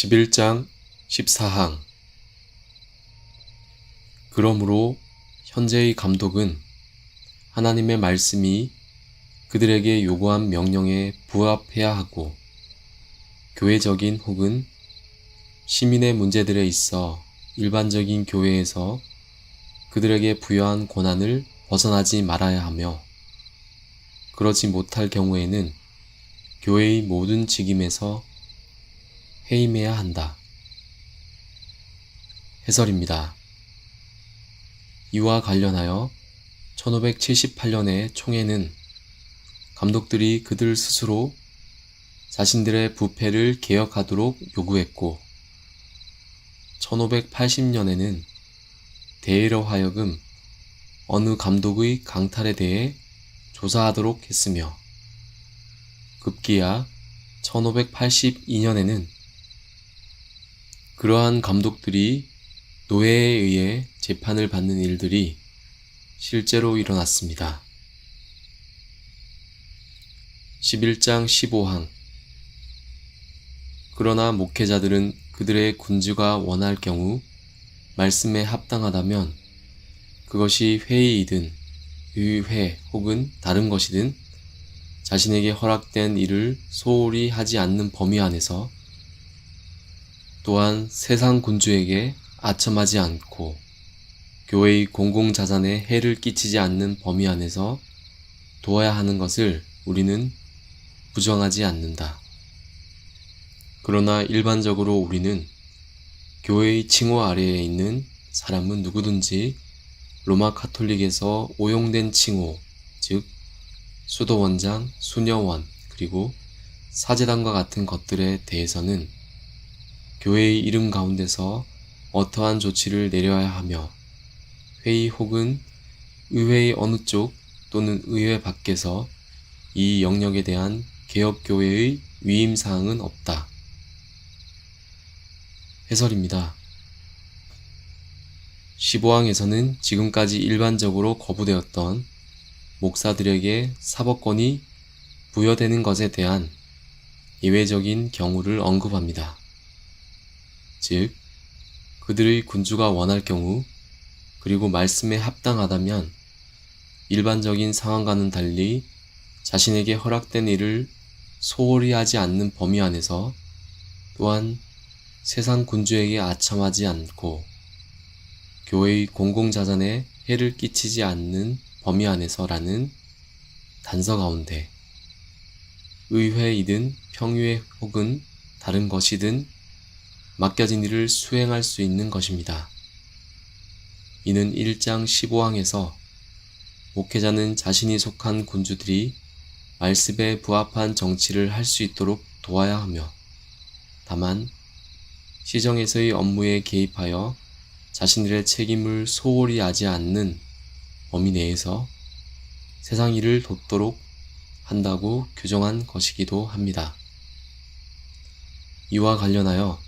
11장 14항. 그러므로 현재의 감독은 하나님의 말씀이 그들에게 요구한 명령에 부합해야 하고, 교회적인 혹은 시민의 문제들에 있어 일반적인 교회에서 그들에게 부여한 권한을 벗어나지 말아야 하며, 그러지 못할 경우에는 교회의 모든 직임에서 해임해야 한다. 해설입니다. 이와 관련하여 1578년의 총회는 감독들이 그들 스스로 자신들의 부패를 개혁하도록 요구했고, 1580년에는 대회로 하여금 어느 감독의 강탈에 대해 조사하도록 했으며, 급기야 1582년에는 그러한 감독들이 노예에 의해 재판을 받는 일들이 실제로 일어났습니다. 11장 15항. 그러나 목회자들은 그들의 군주가 원할 경우 말씀에 합당하다면, 그것이 회의이든 의회 혹은 다른 것이든 자신에게 허락된 일을 소홀히 하지 않는 범위 안에서, 또한 세상 군주에게 아첨하지 않고 교회의 공공자산에 해를 끼치지 않는 범위 안에서 도와야 하는 것을 우리는 부정하지 않는다. 그러나 일반적으로 우리는 교회의 칭호 아래에 있는 사람은 누구든지 로마 카톨릭에서 오용된 칭호, 즉 수도원장, 수녀원, 그리고 사제단과 같은 것들에 대해서는 교회의 이름 가운데서 어떠한 조치를 내려야 하며, 회의 혹은 의회의 어느 쪽 또는 의회 밖에서 이 영역에 대한 개혁교회의 위임사항은 없다. 해설입니다. 15항에서는 지금까지 일반적으로 거부되었던 목사들에게 사법권이 부여되는 것에 대한 예외적인 경우를 언급합니다. 즉, 그들의 군주가 원할 경우, 그리고 말씀에 합당하다면 일반적인 상황과는 달리 자신에게 허락된 일을 소홀히 하지 않는 범위 안에서, 또한 세상 군주에게 아첨하지 않고 교회의 공공자산에 해를 끼치지 않는 범위 안에서라는 단서 가운데 의회이든 평의회 혹은 다른 것이든 맡겨진 일을 수행할 수 있는 것입니다. 이는 1장 15항에서 목회자는 자신이 속한 군주들이 말씀에 부합한 정치를 할 수 있도록 도와야 하며, 다만 시정에서의 업무에 개입하여 자신들의 책임을 소홀히 하지 않는 범위 내에서 세상 일을 돕도록 한다고 규정한 것이기도 합니다. 이와 관련하여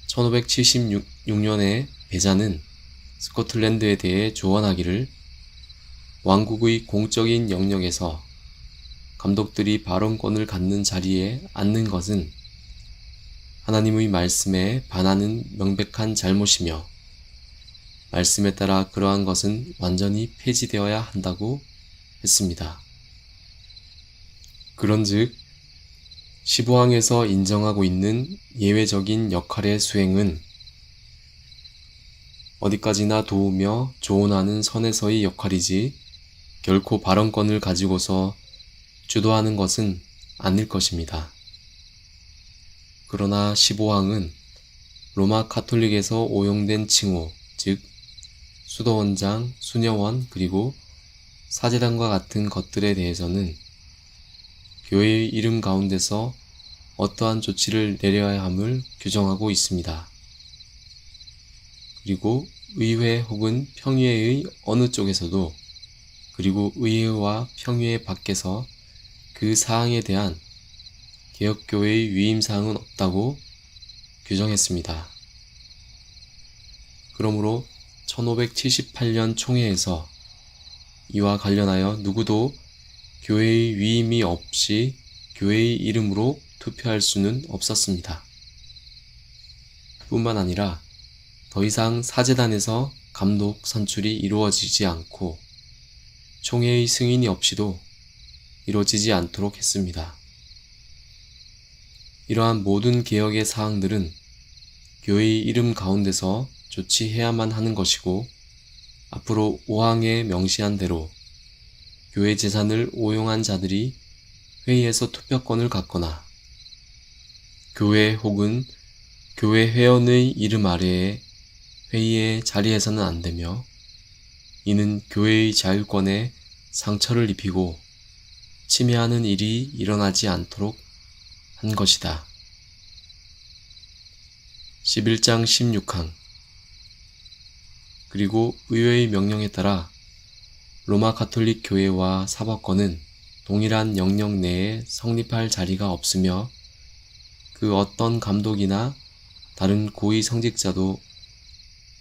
1576년에 베자는 스코틀랜드에 대해 조언하기를, 왕국의 공적인 영역에서 감독들이 발언권을 갖는 자리에 앉는 것은 하나님의 말씀에 반하는 명백한 잘못이며, 말씀에 따라 그러한 것은 완전히 폐지되어야 한다고 했습니다. 그런즉 15항에서 인정하고 있는 예외적인 역할의 수행은 어디까지나 도우며 조언하는 선에서의 역할이지, 결코 발언권을 가지고서 주도하는 것은 아닐 것입니다. 그러나 15항은 로마 카톨릭에서 오용된 칭호, 즉 수도원장, 수녀원, 그리고 사제단과 같은 것들에 대해서는 교회의 이름 가운데서 어떠한 조치를 내려야 함을 규정하고 있습니다. 그리고 의회 혹은 평의회의 어느 쪽에서도, 그리고 의회와 평의회 밖에서 그 사항에 대한 개혁교회의 위임사항은 없다고 규정했습니다. 그러므로 1578년 총회에서 이와 관련하여 누구도 교회의 위임이 없이 교회의 이름으로 투표할 수는 없었습니다. 뿐만 아니라 더 이상 사제단에서 감독 선출이 이루어지지 않고 총회의 승인이 없이도 이루어지지 않도록 했습니다. 이러한 모든 개혁의 사항들은 교회의 이름 가운데서 조치해야만 하는 것이고, 앞으로 5항에 명시한 대로 교회 재산을 오용한 자들이 회의에서 투표권을 갖거나 교회 혹은 교회 회원의 이름 아래에 회의의 자리에서는 안 되며, 이는 교회의 자율권에 상처를 입히고 침해하는 일이 일어나지 않도록 한 것이다. 11장 16항. 그리고 의회의 명령에 따라 로마 가톨릭 교회와 사법권은 동일한 영역 내에 성립할 자리가 없으며, 그 어떤 감독이나 다른 고위 성직자도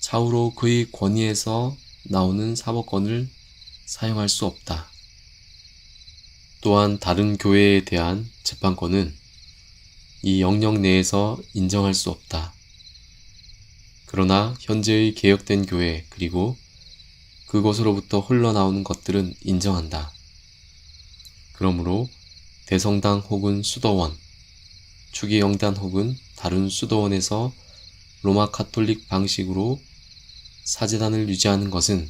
차후로 그의 권위에서 나오는 사법권을 사용할 수 없다. 또한 다른 교회에 대한 재판권은 이 영역 내에서 인정할 수 없다. 그러나 현재의 개혁된 교회 그리고 그곳으로부터 흘러나오는 것들은 인정한다. 그러므로 대성당 혹은 수도원, 추기영단 혹은 다른 수도원에서 로마 가톨릭 방식으로 사제단을 유지하는 것은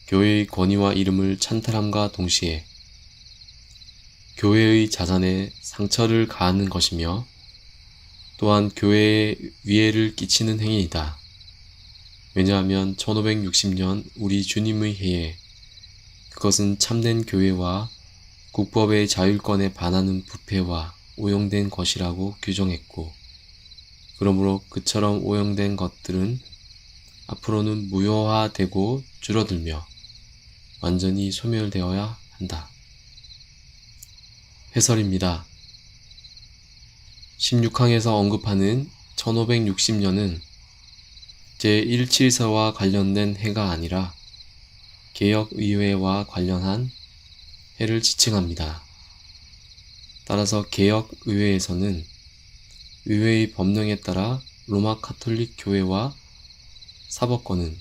교회의 권위와 이름을 찬탈함과 동시에 교회의 자산에 상처를 가하는 것이며, 또한 교회에 위해를 끼치는 행위이다. 왜냐하면 1560년 우리 주님의 해에 그것은 참된 교회와 국법의 자율권에 반하는 부패와 오용된 것이라고 규정했고, 그러므로 그처럼 오용된 것들은 앞으로는 무효화되고 줄어들며 완전히 소멸되어야 한다. 해설입니다. 16항에서 언급하는 1560년은 제1칠서와 관련된 해가 아니라 개혁의회와 관련한 해를 지칭합니다. 따라서 개혁의회에서는 의회의 법령에 따라 로마 가톨릭 교회와 사법권은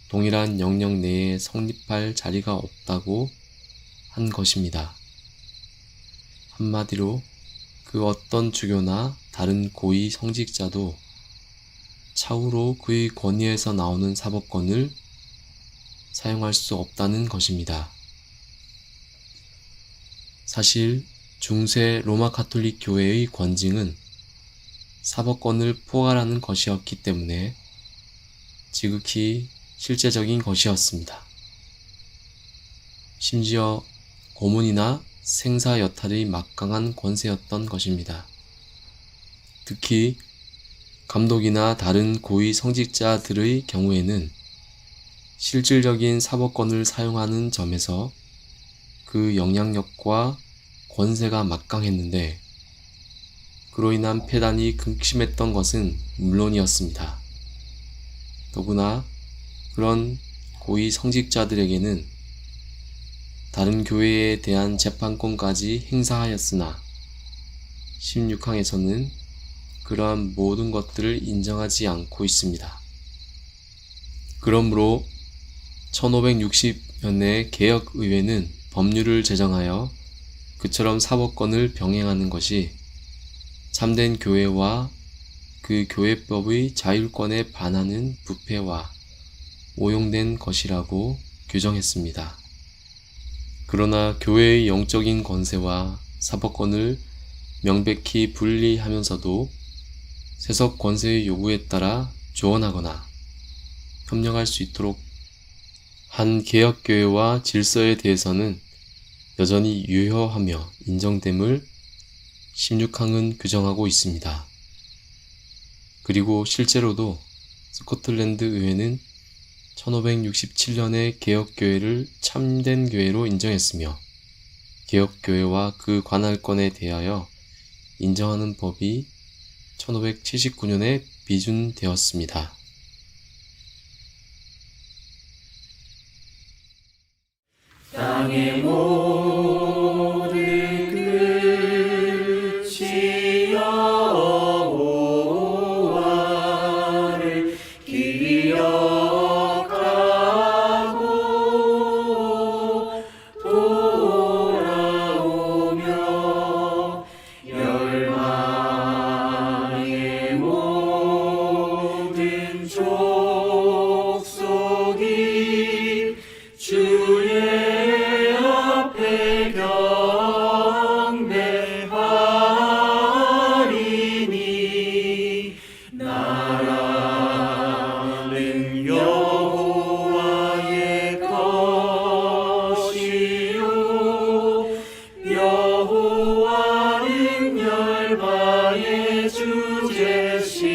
동일한 영역 내에 성립할 자리가 없다고 한 것입니다. 한마디로 그 어떤 주교나 다른 고위 성직자도 차후로 그의 권위에서 나오는 사법권을 사용할 수 없다는 것입니다. 사실 중세 로마 가톨릭 교회의 권징은 사법권을 포괄하는 것이었기 때문에 지극히 실제적인 것이었습니다. 심지어 고문이나 생사 여탈의 막강한 권세였던 것입니다. 특히 감독이나 다른 고위 성직자들의 경우에는 실질적인 사법권을 사용하는 점에서 그 영향력과 권세가 막강했는데, 그로 인한 폐단이 극심했던 것은 물론이었습니다. 더구나 그런 고위 성직자들에게는 다른 교회에 대한 재판권까지 행사하였으나 16항에서는 그러한 모든 것들을 인정하지 않고 있습니다. 그러므로 1560년의 개혁의회는 법률을 제정하여 그처럼 사법권을 병행하는 것이 참된 교회와 그 교회법의 자율권에 반하는 부패와 오용된 것이라고 규정했습니다. 그러나 교회의 영적인 권세와 사법권을 명백히 분리하면서도 세속 권세의 요구에 따라 조언하거나 협력할 수 있도록 한 개혁교회와 질서에 대해서는 여전히 유효하며 인정됨을 16항은 규정하고 있습니다. 그리고 실제로도 스코틀랜드 의회는 1567년에 개혁교회를 참된 교회로 인정했으며, 개혁교회와 그 관할권에 대하여 인정하는 법이 1579년에 비준되었습니다. 땅의 모든 끝이 여호와 주제시